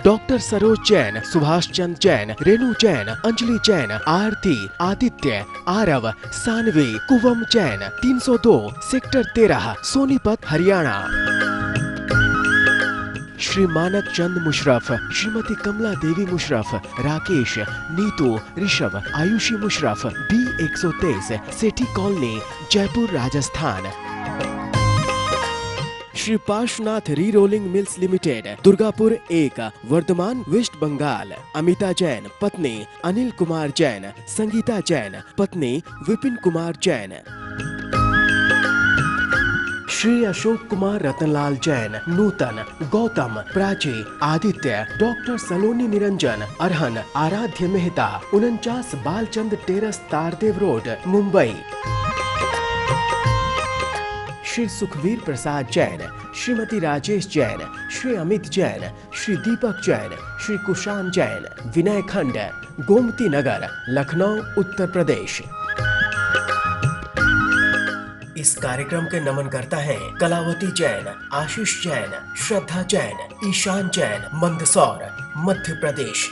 Doctor Saroj Jain, Subhash Chand Jain, Renu Jain, Anjali Jain, Aarti, Aditya, Aarav, Saanvi, Kuvam Jain, 302 sector 13, Sonipat, Haryana. Shri Manak Chand Musharraf, Shrimati Kamla Devi Musharraf, Rakesh, Neetu, Rishabh, Ayushi Musharraf, B123, Sethi colony, Jaipur, Rajasthan. Shri Parshvanath re rolling mills limited, Durgapur 1, Bardhaman, West Bengal. Amita Jain, पत्नी अनिल कुमार जैन, संगीता जैन, पत्नी Vipin Kumar Jain. Shri Ashok Kumar Ratanlal Jain, Nutan, Gautam, Prachi, Aditya, doctor सलोनी निरंजन, अरहन, आराध्य Mehta, 49 Balchand terrace, Tardeo road, Mumbai. Shri Sukhvir प्रसाद जैन, श्रीमती राजेश जैन, श्री अमित जैन, श्री दीपक जैन, श्री कुशान जैन, विनय खंड, गोमती नगर, लखनऊ, उत्तर प्रदेश। इस कार्यक्रम के नमन करता है कलावती जैन, आशीष जैन, श्रद्धा जैन, ईशान जैन, मंदसौर, मध्य प्रदेश।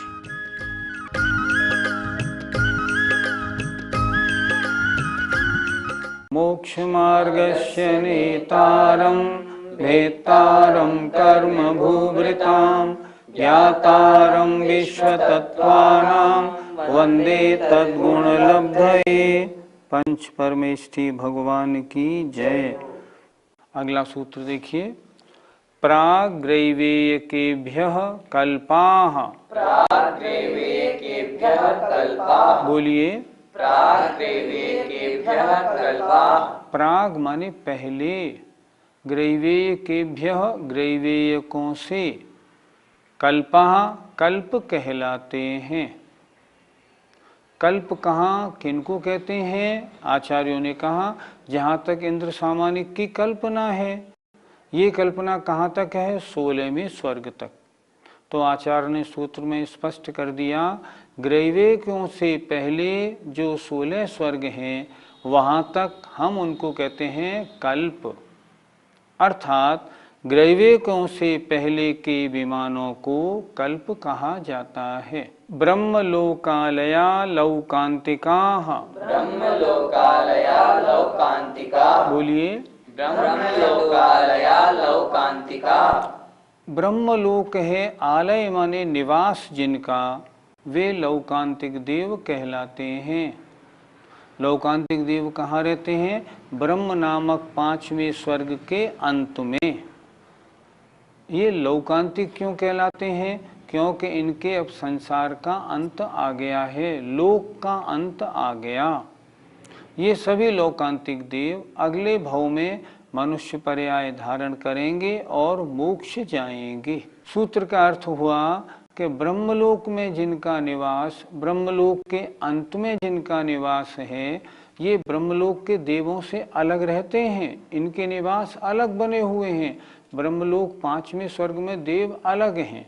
मोक्ष मार्गस्य नेतारं भेत्तारं कर्म भूभृतां ज्ञातारं विश्वतत्त्वानां वन्दे तद्गुणलब्धये। पंच परमेष्ठी भगवान की जय। अगला सूत्र देखिए, प्राग्रैवेयकेभ्यः कल्पाः। प्राग्रैवेयकेभ्यः कल्पाः। बोलिए, प्राग्रैवेयकेभ्यः कल्पाः। प्राग माने पहले, ग्रैवेयकेभ्यः ग्रैवेयकों से, कल्पाः कल्प कहलाते हैं। कल्प कहाँ किनको कहते हैं? आचार्यों ने कहा जहाँ तक इंद्र सामानिक की कल्पना है। ये कल्पना कहाँ तक है? 16वें स्वर्ग तक। तो आचार्य ने सूत्र में स्पष्ट कर दिया, ग्रैवेयकों से पहले जो 16 स्वर्ग हैं वहाँ तक हम उनको कहते हैं कल्प। अर्थात ग्रैवेयकों से पहले के विमानों को कल्प कहा जाता है। ब्रह्मलोकालया लौकांतिकाः। ब्रह्मलोकालया लौकांतिकाः। बोलिए, ब्रह्मलोकालया लौकांतिकाः। ब्रह्मलोक है, आलय माने निवास जिनका, वे लौकांतिक देव कहलाते हैं। लौकांतिक देव कहाँ रहते हैं? ब्रह्म नामक 5वें स्वर्ग के अंत में। ये लौकांतिक क्यों कहलाते हैं? क्योंकि इनके अब संसार का अंत आ गया है, लोक का अंत आ गया। ये सभी लौकांतिक देव अगले भव में मनुष्य पर्याय धारण करेंगे और मोक्ष जाएंगे। सूत्र का अर्थ हुआ कि ब्रह्मलोक में जिनका निवास, ब्रह्मलोक के अंत में जिनका निवास है, ये ब्रह्मलोक के देवों से अलग रहते हैं, इनके निवास अलग बने हुए हैं। ब्रह्मलोक 5वें स्वर्ग में देव अलग हैं,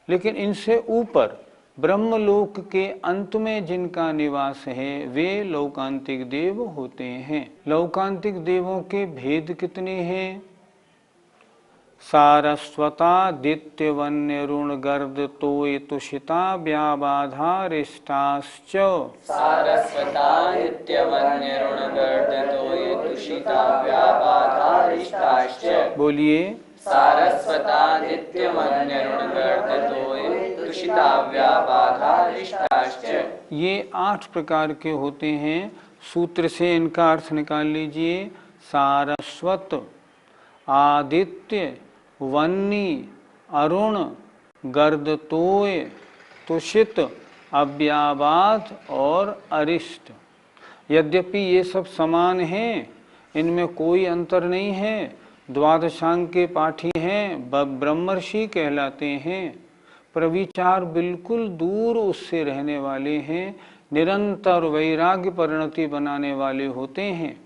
लेकिन इनसे ऊपर ब्रह्मलोक के अंत में जिनका निवास है वे लौकांतिक देव होते हैं। लौकांतिक देवों के भेद कितने हैं? सारस्वतादित्य वन्यरुण गर्द तोय तुषिता व्याबाधा रिष्टाश्च। सारस्वतादित्य वन्यरुण गर्द तोय तुषिता व्याबाधा रिष्टाश्च। बोलिए, सारस्वतादित्य वन्यरुण गर्द तोय तुषिता व्याबाधा रिष्टाश्च। ये 8 प्रकार के होते हैं। सूत्र से इनका अर्थ निकाल लीजिए। सारस्वत, आदित्य, वन्नी, अरुण, गर्दतोय, तुषित, अव्याबाध और अरिष्ट। यद्यपि ये सब समान हैं, इनमें कोई अंतर नहीं है। द्वादशांग के पाठी हैं, ब्रह्मर्षि कहलाते हैं, पर विचार बिल्कुल दूर उससे रहने वाले हैं, निरंतर वैराग्य परिणति बनाने वाले होते हैं।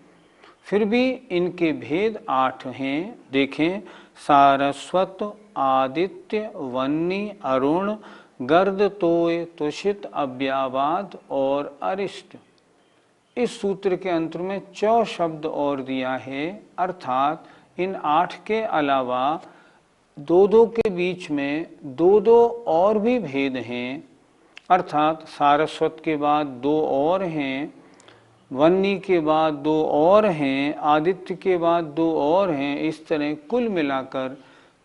फिर भी इनके भेद 8 हैं। देखें, सारस्वत, आदित्य, वन्नी, अरुण, गर्द तोय, तुषित, अव्याबाध और अरिष्ट। इस सूत्र के अंत में चौ शब्द और दिया है, अर्थात इन 8 के अलावा दो दो के बीच में दो दो और भी भेद हैं, अर्थात सारस्वत के बाद दो और हैं, वन्नी के बाद दो और हैं, आदित्य के बाद दो और हैं। इस तरह कुल मिलाकर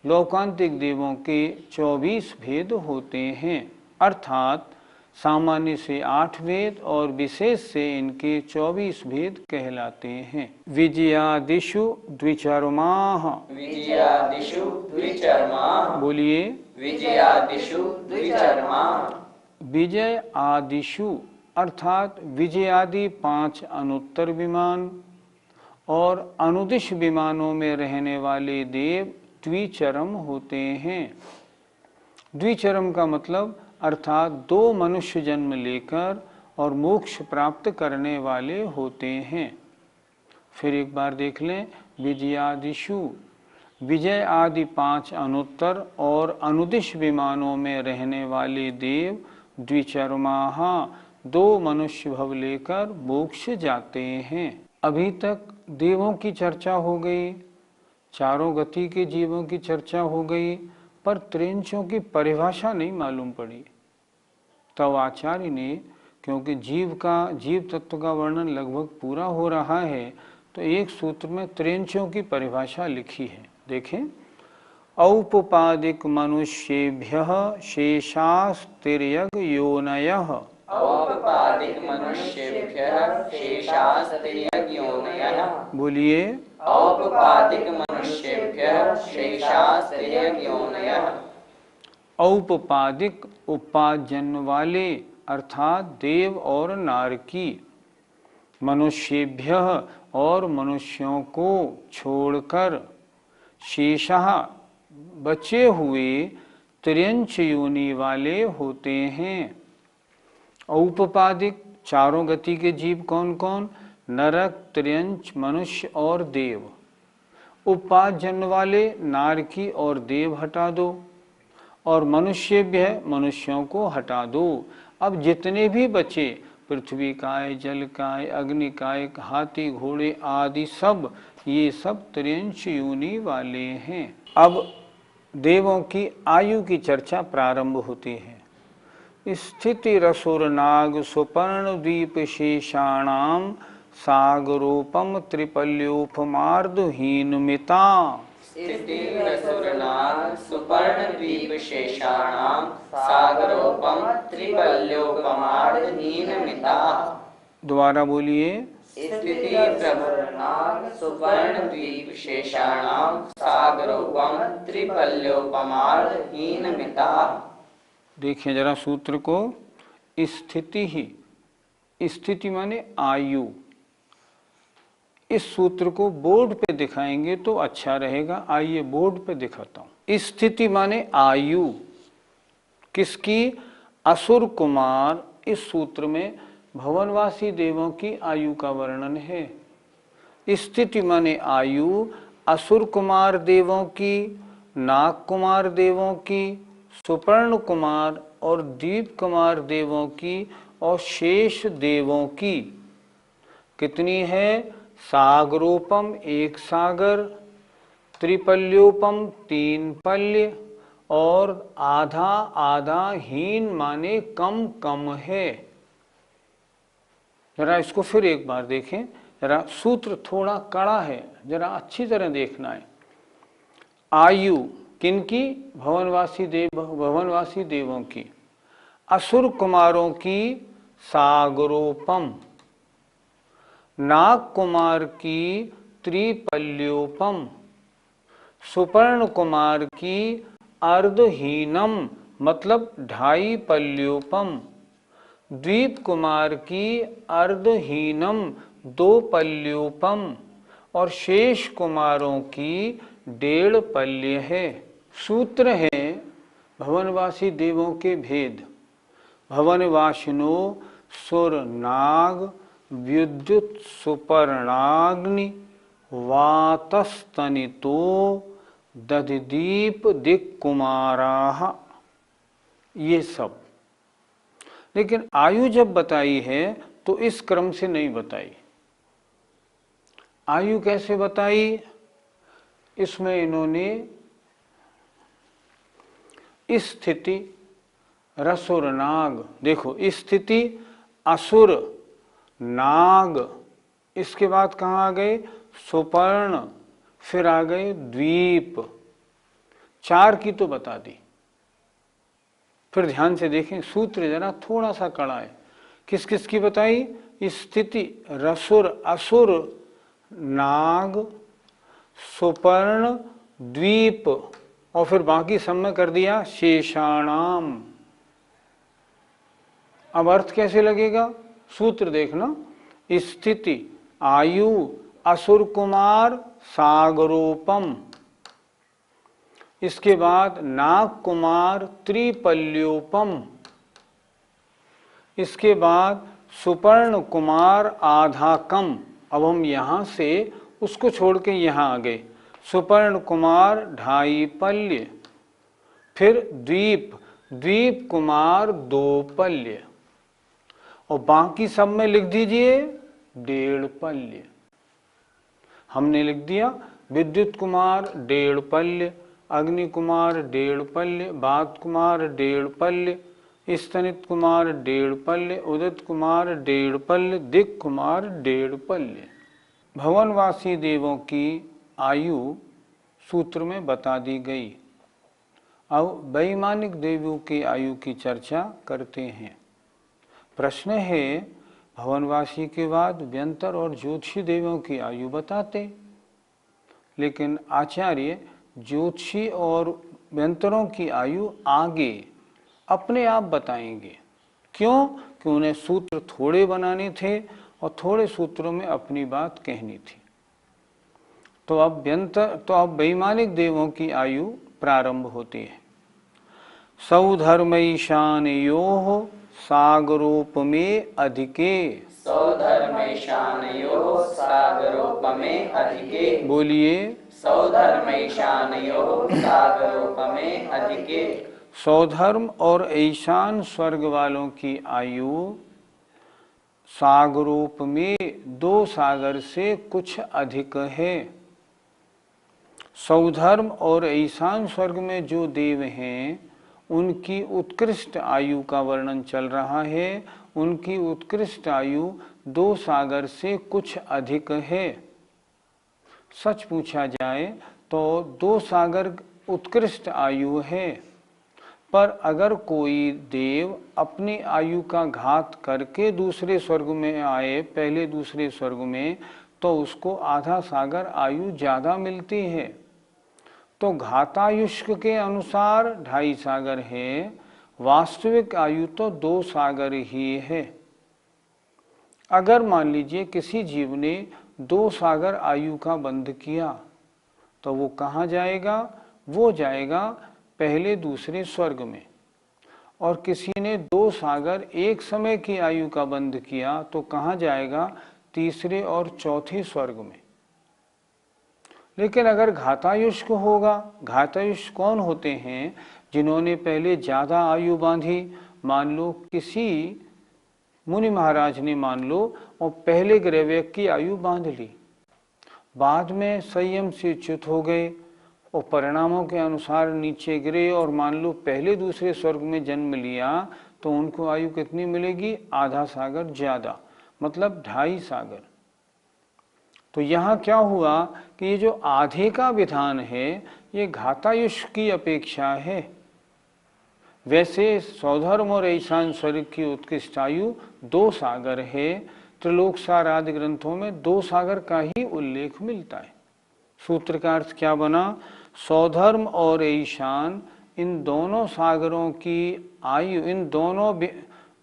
लौकांतिक देवों के 24 भेद होते हैं, अर्थात सामान्य से 8 भेद और विशेष से इनके 24 भेद कहलाते हैं। विजयादिषु द्विचर्माः, विजयादिषु द्विचर्माः, बोलिए विजयादिषु द्विचर्माः। विजय आदिषु अर्थात विजय आदि 5 अनुत्तर विमान और अनुदिश विमानों में रहने वाले देव द्विचरम होते हैं। द्विचरम का मतलब अर्थात 2 मनुष्य जन्म लेकर और मोक्ष प्राप्त करने वाले होते हैं। फिर एक बार देख लें, विजयादिषु विजय आदि 5 अनुत्तर और अनुदिश विमानों में रहने वाले देव द्विचर्माः 2 मनुष्य भव लेकर मोक्ष जाते हैं। अभी तक देवों की चर्चा हो गई, चारों गति के जीवों की चर्चा हो गई, पर त्रिंशों की परिभाषा नहीं मालूम पड़ी। तब आचार्य ने, क्योंकि जीव तत्व का वर्णन लगभग पूरा हो रहा है, तो एक सूत्र में त्रिंशों की परिभाषा लिखी है। देखें, औपपादिक मनुष्येभ्यः शेषास्तिर्यग योनयः, औपपादिक मनुष्येभ्यः शेषास्तिर्यग योनयः। बोलिए औपपादिक मनुष्येभ्यः शेषास्तिर्यग योनयः। औपपादिक उपाजन वाले अर्थात देव और नारकी, मनुष्येभ्यः और मनुष्यों को छोड़कर, शेषः बचे हुए त्रियंच योनि वाले होते हैं। औपपादिक चारों गति के जीव कौन कौन? नरक, त्रियंच, मनुष्य और देव। उपाजन वाले नारकी और देव हटा दो, और मनुष्येभ्य मनुष्यों को हटा दो। अब जितने भी बचे, पृथ्वी काय, जल काय, अग्नि काय, हाथी, घोड़े आदि सब, ये सब त्रियंश योनि वाले हैं। अब देवों की आयु की चर्चा प्रारंभ होती है। स्थिति रसुर नाग सुपर्ण द्वीप शेषाणाम सागरोपम त्रिपल्योपमार्दहीन मिता। स्थिति रसुरनाग सुपर्ण द्वीप शेषाणाम सागरोपम त्रिपल्योपमार्दहीन मिता। दोबारा बोलिए, स्थिति रसुरनाग सुपर्ण द्वीप शेषाणाम सागरोपम त्रिपल्योपमार्दहीन मिता। देखिए जरा सूत्र को। स्थिति ही, स्थिति माने आयु। इस सूत्र को बोर्ड पे दिखाएंगे तो अच्छा रहेगा। आइए बोर्ड पे दिखाता हूं। स्थिति माने आयु किसकी? असुर कुमार। इस सूत्र में भवनवासी देवों की आयु का वर्णन है। स्थिति माने आयु असुर कुमार देवों की, नाग कुमार देवों की, सुपर्ण कुमार और दीप कुमार देवों की और शेष देवों की। कितनी है? सागरोपम 1 सागर, त्रिपल्योपम 3 पल्य और आधा आधा, हीन माने कम कम है। जरा इसको फिर एक बार देखें। जरा सूत्र थोड़ा कड़ा है, जरा अच्छी तरह देखना है। आयु किनकी? भवनवासी देवों की। असुर कुमारों की सागरोपम, नाग कुमार की त्रिपल्योपम, सुपर्ण कुमार की अर्धहीनम मतलब 2.5 पल्योपम, द्वीप कुमार की अर्धहीनम 2 पल्योपम और शेष कुमारों की 1.5 पल्य है। सूत्र है भवनवासी देवों के भेद। भवनवासिनो सुर नाग विद्युत सुपर्णाग्नि वातस्तनितो दधिदीप दिक्कुमाराः, ये सब। लेकिन आयु जब बताई है तो इस क्रम से नहीं बताई। आयु कैसे बताई? इसमें इन्होंने स्थिति रसुर नाग। देखो स्थिति असुर नाग, इसके बाद कहाँ आ गए सुपर्ण, फिर आ गए द्वीप। 4 की तो बता दी। फिर ध्यान से देखें सूत्र जरा थोड़ा सा कड़ा है। किस किस की बताई? स्थिति रसुर असुर नाग सुपर्ण द्वीप, और फिर बाकी सब में कर दिया शेषाणाम। अब अर्थ कैसे लगेगा? सूत्र देखना, स्थिति आयु असुर कुमार सागरोपम, इसके बाद नाग कुमार त्रिपल्योपम, इसके बाद सुपर्ण कुमार आधाकम। अब हम यहाँ से उसको छोड़ के यहाँ आ गए, सुपर्ण कुमार ढाई पल्य, फिर द्वीप द्वीप कुमार 2 पल्य, और बाकी सब में लिख दीजिए 1.5 पल्य। हमने लिख दिया विद्युत कुमार 1.5 पल्य, अग्नि कुमार 1.5 पल्य, बात कुमार 1.5 पल्य, स्तनित कुमार 1.5 पल्य, उदित कुमार 1.5 पल्य, दिक् कुमार 1.5 पल्य। भवनवासी देवों की आयु सूत्र में बता दी गई। अब वैमानिक देवों की आयु की चर्चा करते हैं। प्रश्न है भवनवासी के बाद व्यंतर और ज्योतिषी देवों की आयु बताते, लेकिन आचार्य ज्योतिषी और व्यंतरों की आयु आगे अपने आप बताएंगे। क्यों? कि उन्हें सूत्र थोड़े बनाने थे और थोड़े सूत्रों में अपनी बात कहनी थी। तो अब वैमानिक देवों की आयु प्रारंभ होती है। सौधर्मैशानयोः सागरोपमे अधिके, सौधर्मैशानयोः सागरोपमे अधिके। बोलिए सौधर्मैशानयोः सागरोपमे अधिके। सौधर्म और ईशान स्वर्ग वालों की आयु सागरोप में 2 सागर से कुछ अधिक है। सौधर्म और ईशान स्वर्ग में जो देव हैं उनकी उत्कृष्ट आयु का वर्णन चल रहा है। उनकी उत्कृष्ट आयु 2 सागर से कुछ अधिक है। सच पूछा जाए तो 2 सागर उत्कृष्ट आयु है, पर अगर कोई देव अपनी आयु का घात करके दूसरे स्वर्ग में आए, पहले दूसरे स्वर्ग में, तो उसको आधा सागर आयु ज़्यादा मिलती है। तो घातायुष्क के अनुसार 2.5 सागर है, वास्तविक आयु तो 2 सागर ही है। अगर मान लीजिए किसी जीव ने 2 सागर आयु का बंध किया तो वो कहाँ जाएगा? वो जाएगा पहले दूसरे स्वर्ग में। और किसी ने 2 सागर एक समय की आयु का बंध किया तो कहाँ जाएगा? तीसरे और चौथे स्वर्ग में। लेकिन अगर घातायुष्क होगा, घातायुष्क कौन होते हैं? जिन्होंने पहले ज़्यादा आयु बांधी। मान लो किसी मुनि महाराज ने मान लो और पहले ग्रह की आयु बांध ली, बाद में संयम से च्युत हो गए और परिणामों के अनुसार नीचे गिरे और मान लो पहले दूसरे स्वर्ग में जन्म लिया, तो उनको आयु कितनी मिलेगी? आधा सागर ज़्यादा, मतलब 2.5 सागर। तो यहाँ क्या हुआ कि ये जो आधे का विधान है ये घातायुष्क की अपेक्षा है। वैसे सौधर्म और ईशान स्वर्ग की उत्कृष्ट आयु 2 सागर है। त्रिलोक सार आदि ग्रंथों में 2 सागर का ही उल्लेख मिलता है। सूत्र का अर्थ क्या बना? सौधर्म और ईशान इन दोनों सागरों की आयु, इन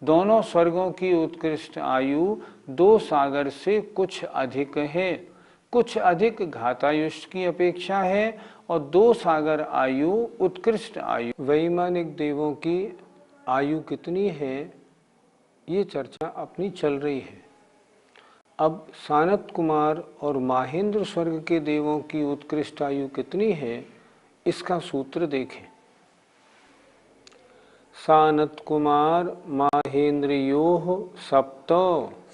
दोनों स्वर्गों की उत्कृष्ट आयु 2 सागर से कुछ अधिक है। कुछ अधिक घातायुष्क की अपेक्षा है और 2 सागर आयु उत्कृष्ट आयु। वैमानिक देवों की आयु कितनी है ये चर्चा अपनी चल रही है। अब सानत कुमार और माहेंद्र स्वर्ग के देवों की उत्कृष्ट आयु कितनी है इसका सूत्र देखें। सानत कुमार माहेंद्रयोः सप्त,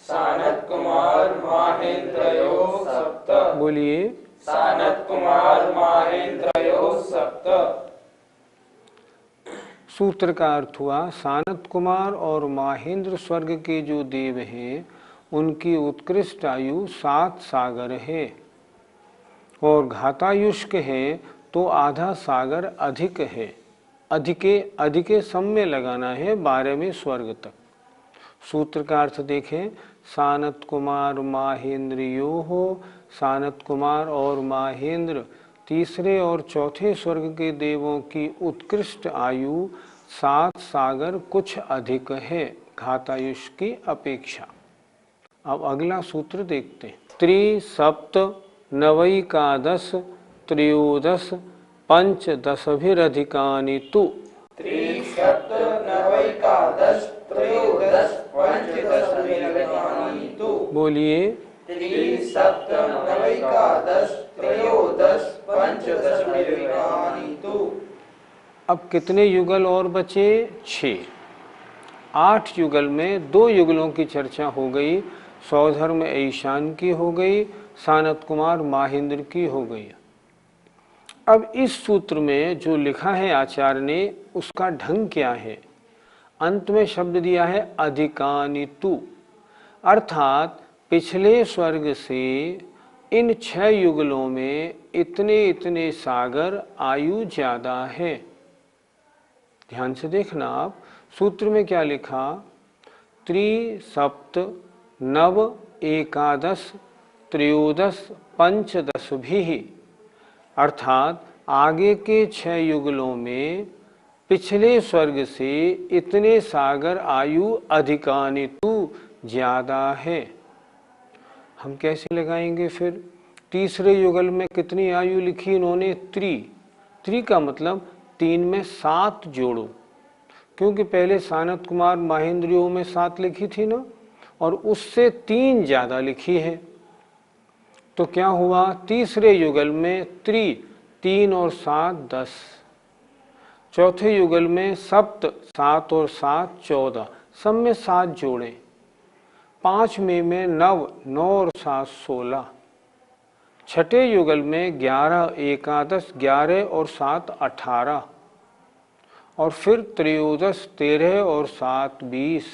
सानत कुमार माहेंद्रयोः सप्त। बोलिए सानत कुमार माहेंद्रयोः सप्त। सूत्र का अर्थ हुआ सानत कुमार और माहेंद्र स्वर्ग के जो देव हैं उनकी उत्कृष्ट आयु 7 सागर है, और घातायुष्क है तो आधा सागर अधिक है। अधिके सम में लगाना है 12वें स्वर्ग तक। सूत्र का अर्थ देखें, सानत कुमार माहेंद्र यो हो, सानत कुमार और माहेंद्र तीसरे और चौथे स्वर्ग के देवों की उत्कृष्ट आयु 7 सागर कुछ अधिक है घातायुष की अपेक्षा। अब अगला सूत्र देखते हैं। त्रिसप्त नवैकादश त्रयोदश पंचदशभिरधिकानि तु। त्रिसप्त नवैकादश त्रयोदश पंचदशभिरधिकानि तु। बोलिए। त्रिसप्त नवैकादश त्रयोदश पंचदशभिरधिकानि तु। अब कितने युगल और बचे? 6। 8 युगल में 2 युगलों की चर्चा हो गई। सौधर्म ईशान की हो गई, सानत कुमार माहेंद्र की हो गई। अब इस सूत्र में जो लिखा है आचार्य ने उसका ढंग क्या है? अंत में शब्द दिया है अधिकानि तु, अर्थात पिछले स्वर्ग से इन 6 युगलों में इतने इतने सागर आयु ज्यादा है। ध्यान से देखना आप, सूत्र में क्या लिखा? त्रिसप्त नव एकादश त्रयोदश पंचदश भी, अर्थात आगे के 6 युगलों में पिछले स्वर्ग से इतने सागर आयु अधिकानि तु ज्यादा है। हम कैसे लगाएंगे फिर? तीसरे युगल में कितनी आयु लिखी इन्होंने? त्रि का मतलब 3 में 7 जोड़ो, क्योंकि पहले सानत कुमार माहेंद्रियों में 7 लिखी थी ना, और उससे 3 ज्यादा लिखी है। तो क्या हुआ? तीसरे युगल में 3 और 7 10, चौथे युगल में सप्त 7 और 7 14, सब में 7 जोड़ें। 5वें में 9 और 7 16, छठे युगल में 11 एकादश 11 और 7 18, और फिर त्रयोदश 13 और 7 20,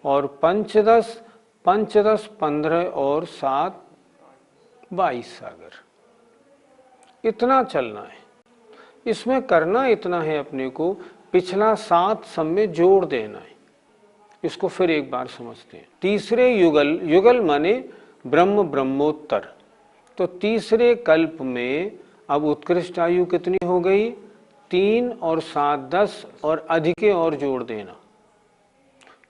और पंचदश 15 और 7 22 सागर। इतना चलना है। इसमें करना इतना है अपने को, पिछला 7 सब में जोड़ देना है। इसको फिर एक बार समझते हैं। तीसरे युगल माने ब्रह्म ब्रह्मोत्तर, तो तीसरे कल्प में अब उत्कृष्ट आयु कितनी हो गई? 3 और 7 10, और अधिके और जोड़ देना।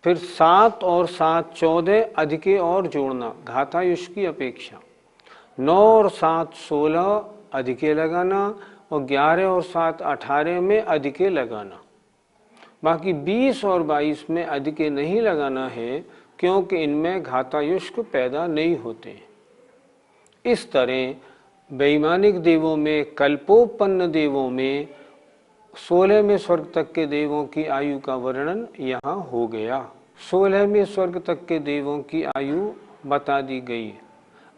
फिर 7 और 7 14, अधिके और जोड़ना घातायुष की अपेक्षा। 9 और 7 16 अधिके लगाना, और 11 और 7 18 में अधिके लगाना। बाकी 20 और 22 में अधिके नहीं लगाना है, क्योंकि इनमें घातायुष्क पैदा नहीं होते। इस तरह वैमानिक देवों में, कल्पोपन्न देवों में 16वें स्वर्ग तक के देवों की आयु का वर्णन यहाँ हो गया। 16वें स्वर्ग तक के देवों की आयु बता दी गई।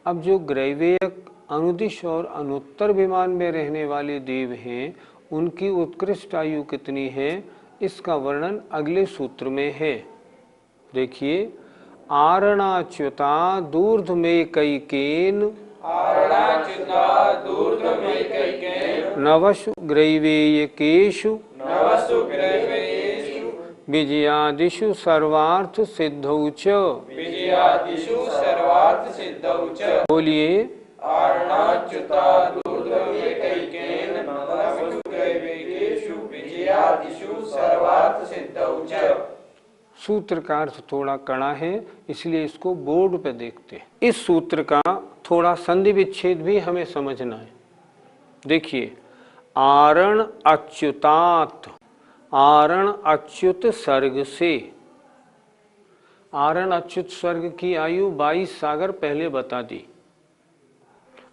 अब जो ग्रैवेयक, अनुदिश और अनुत्तर विमान में रहने वाले देव हैं, उनकी उत्कृष्ट आयु कितनी है, इसका वर्णन अगले सूत्र में है। देखिए, आरणाच्युता दूर्ध में कैकेन, नवसु ग्रैवेयकेषु विजयादिषु सर्वार्थ सिद्धौ च। बोलिए। सूत्र का अर्थ थोड़ा कड़ा है, इसलिए इसको बोर्ड पे देखते हैं। इस सूत्र का थोड़ा संधि विच्छेद भी हमें समझना है। देखिए, आरण अच्युतात्, आरण अच्युत सर्ग से। आरण अच्युत स्वर्ग की आयु 22 सागर पहले बता दी।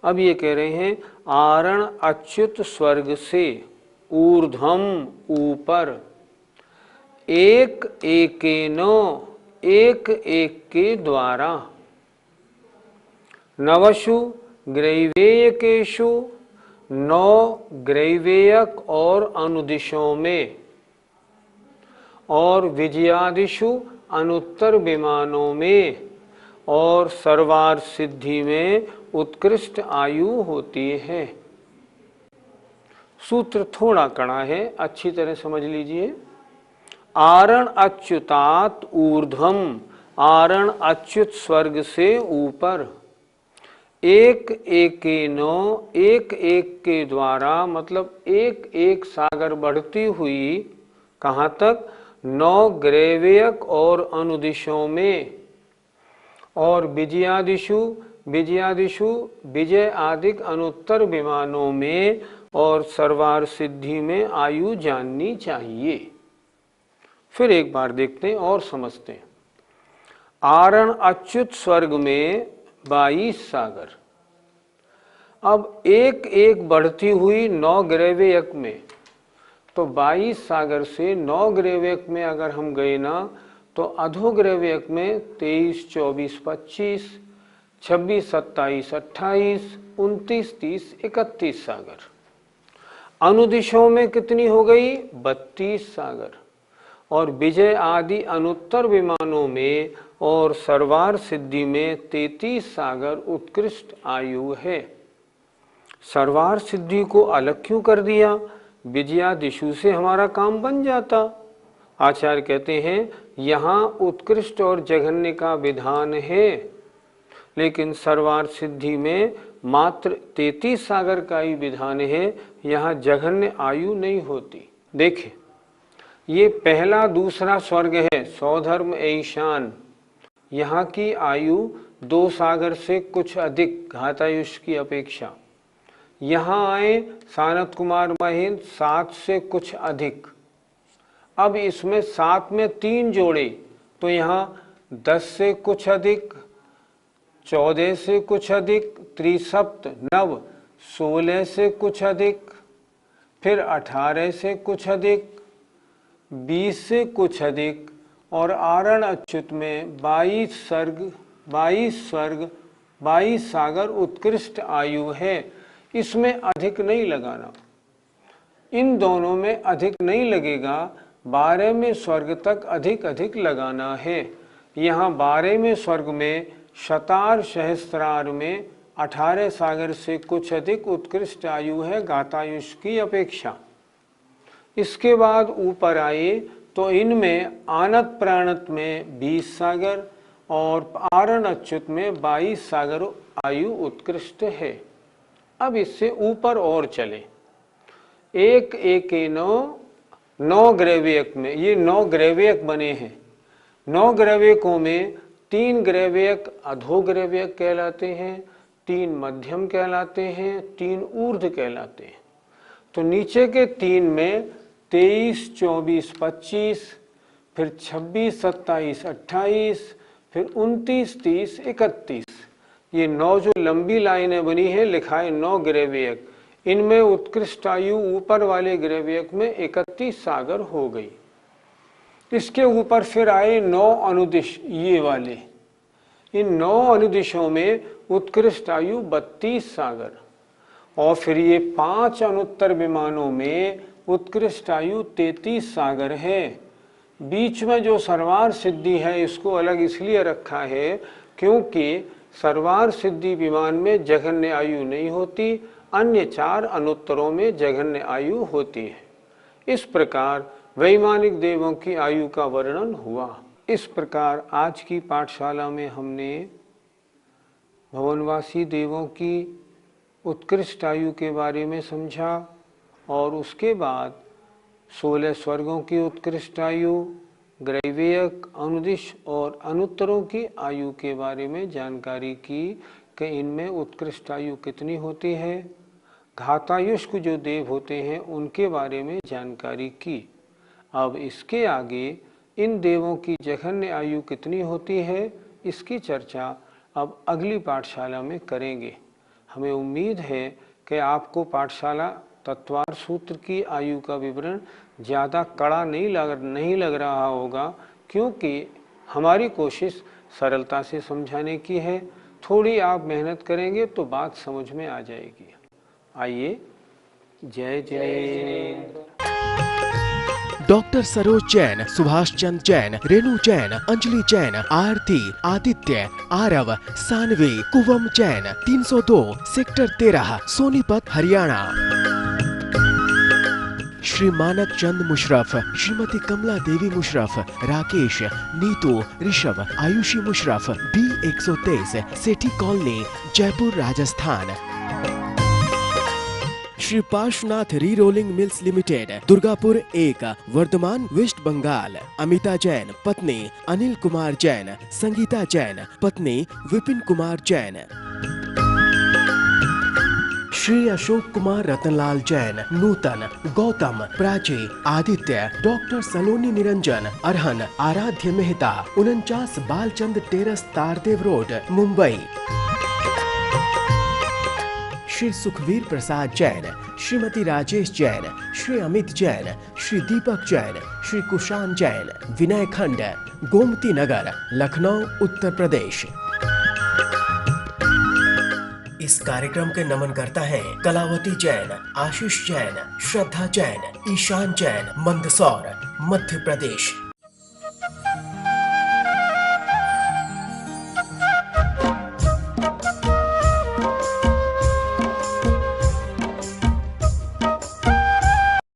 अब ये कह रहे हैं आरण अच्युत स्वर्ग से, ऊर्ध्वम ऊपर, एक एकेनो एक एक के द्वारा, नवशु ग्रैवेयकेषु 9 ग्रैवेयक और अनुदिशों में, और विजयादिषु अनुत्तर विमानों में और सर्वार्थ सिद्धि में उत्कृष्ट आयु होती है। सूत्र थोड़ा कड़ा है, अच्छी तरह समझ लीजिए। आरण अच्युतात् ऊर्ध्वम, आरण अच्युत स्वर्ग से ऊपर, एक एकेनो, एक एक के द्वारा, मतलब एक एक सागर बढ़ती हुई कहाँ तक? 9 ग्रैवेयक और अनुदिशों में, और विजयादिषु, विजयादिषु विजय आदिक अनुत्तर विमानों में और सर्वार सिद्धि में आयु जाननी चाहिए। फिर एक बार देखते हैं और समझते हैं। आरण अच्युत स्वर्ग में 22 सागर, अब एक एक बढ़ती हुई 9 ग्रैवेयक में, तो 22 सागर से 9 ग्रैवेयक में अगर हम गए ना, तो अधोग्रैवेयक में 23, 24, 25, 26, 27, 28, 29, 30, 31 सागर। अनुदिशों में कितनी हो गई? 32 सागर। और विजय आदि अनुत्तर विमानों में और सर्वार सिद्धि में 33 सागर उत्कृष्ट आयु है। सर्वार सिद्धि को अलग क्यों कर दिया? विजयादिशु से हमारा काम बन जाता। आचार्य कहते हैं यहाँ उत्कृष्ट और जघन्य का विधान है, लेकिन सर्वार सिद्धि में मात्र 33 सागर का ही विधान है, यहाँ जघन्य आयु नहीं होती। देखिए, ये पहला दूसरा स्वर्ग है सौधर्म ईशान, यहाँ की आयु 2 सागर से कुछ अधिक घातायुष की अपेक्षा। यहाँ आए सानत कुमार महेंद्र 7 से कुछ अधिक। अब इसमें 7 में 3 जोड़े, तो यहाँ 10 से कुछ अधिक, 14 से कुछ अधिक, त्रिसप्त नव 16 से कुछ अधिक, फिर 18 से कुछ अधिक, 20 से कुछ अधिक, और आरण अच्युत में 22 स्वर्ग 22 सागर उत्कृष्ट आयु है। इसमें अधिक नहीं लगाना, इन दोनों में अधिक नहीं लगेगा, 12वें स्वर्ग तक अधिक अधिक लगाना है। यहाँ 12वें स्वर्ग में शतार सहस्त्रार में 18 सागर से कुछ अधिक उत्कृष्ट आयु है गातायुष की अपेक्षा। इसके बाद ऊपर आए तो इनमें आनत प्राणत में 20 सागर और आरण अच्युत में 22 सागर आयु उत्कृष्ट है। अब इससे ऊपर और चले, एक एक 9 ग्रैवेयक में, ये 9 ग्रैवेयक बने हैं। 9 ग्रैवेयकों में 3 ग्रैवेयक अधोग्रैवेयक कहलाते हैं, 3 मध्यम कहलाते हैं, 3 ऊर्ध्व कहलाते हैं। तो नीचे के 3 में 23, 24, 25, फिर 26, 27, 28, फिर 29, 30, 31, ये 9 जो लंबी लाइनें बनी हैं, लिखा है 9 ग्रैवेयक। इनमें उत्कृष्ट आयु ऊपर वाले ग्रैवेयक में 31 सागर हो गई। इसके ऊपर फिर आए 9 अनुदिश, ये वाले, इन 9 अनुदिशों में उत्कृष्ट आयु 32 सागर, और फिर ये 5 अनुत्तर विमानों में उत्कृष्ट आयु 33 सागर है। बीच में जो सर्वार सिद्धि है इसको अलग इसलिए रखा है क्योंकि सर्वार सिद्धि विमान में जघन्य आयु नहीं होती, अन्य 4 अनुत्तरों में जघन्य आयु होती है। इस प्रकार वैमानिक देवों की आयु का वर्णन हुआ। इस प्रकार आज की पाठशाला में हमने भवनवासी देवों की उत्कृष्ट आयु के बारे में समझा, और उसके बाद 16 स्वर्गों की उत्कृष्ट आयु, ग्रैवेयक, अनुदिश और अनुत्तरों की आयु के बारे में जानकारी की कि इनमें उत्कृष्ट आयु कितनी होती है। घातायुष्क जो देव होते हैं उनके बारे में जानकारी की। अब इसके आगे इन देवों की जघन्य आयु कितनी होती है इसकी चर्चा अब अगली पाठशाला में करेंगे। हमें उम्मीद है कि आपको पाठशाला तत्वार सूत्र की आयु का विवरण ज़्यादा कड़ा नहीं लग रहा होगा, क्योंकि हमारी कोशिश सरलता से समझाने की है। थोड़ी आप मेहनत करेंगे तो बात समझ में आ जाएगी। आइए, जय Jinendra. Doctor Saroj Jain, Subhash Chand Jain, Renu Jain, Anjali Jain, Aarti, Aditya, Aarav, Saanvi, Kuvam Jain, 302 sector 13 Sonipat Haryana. Shri Manak Chand Musharraf, Shrimati Kamla Devi Musharraf, Rakesh, Neetu, Rishabh, Ayushi Musharraf, B123 Sethi colony, Jaipur Rajasthan. Shri Parshvanath re rolling mills limited, Durgapur 1, Bardhaman, West Bengal. Amita Jain, पत्नी अनिल कुमार जैन, संगीता जैन, पत्नी विपिन कुमार जैन। श्री अशोक कुमार रतनलाल जैन, नूतन, गौतम, प्राची, आदित्य, डॉक्टर सलोनी निरंजन, अरहन, आराध्य मेहता, 49 बालचंद टेरस, तारदेव रोड, मुंबई। श्री सुखवीर प्रसाद जैन, श्रीमती राजेश जैन, श्री अमित जैन, श्री दीपक जैन, श्री कुशान जैन, विनय खंड, गोमती नगर, लखनऊ, उत्तर प्रदेश। इस कार्यक्रम के नमन करता है कलावती जैन, आशीष जैन, श्रद्धा जैन, ईशान जैन, मंदसौर, मध्य प्रदेश।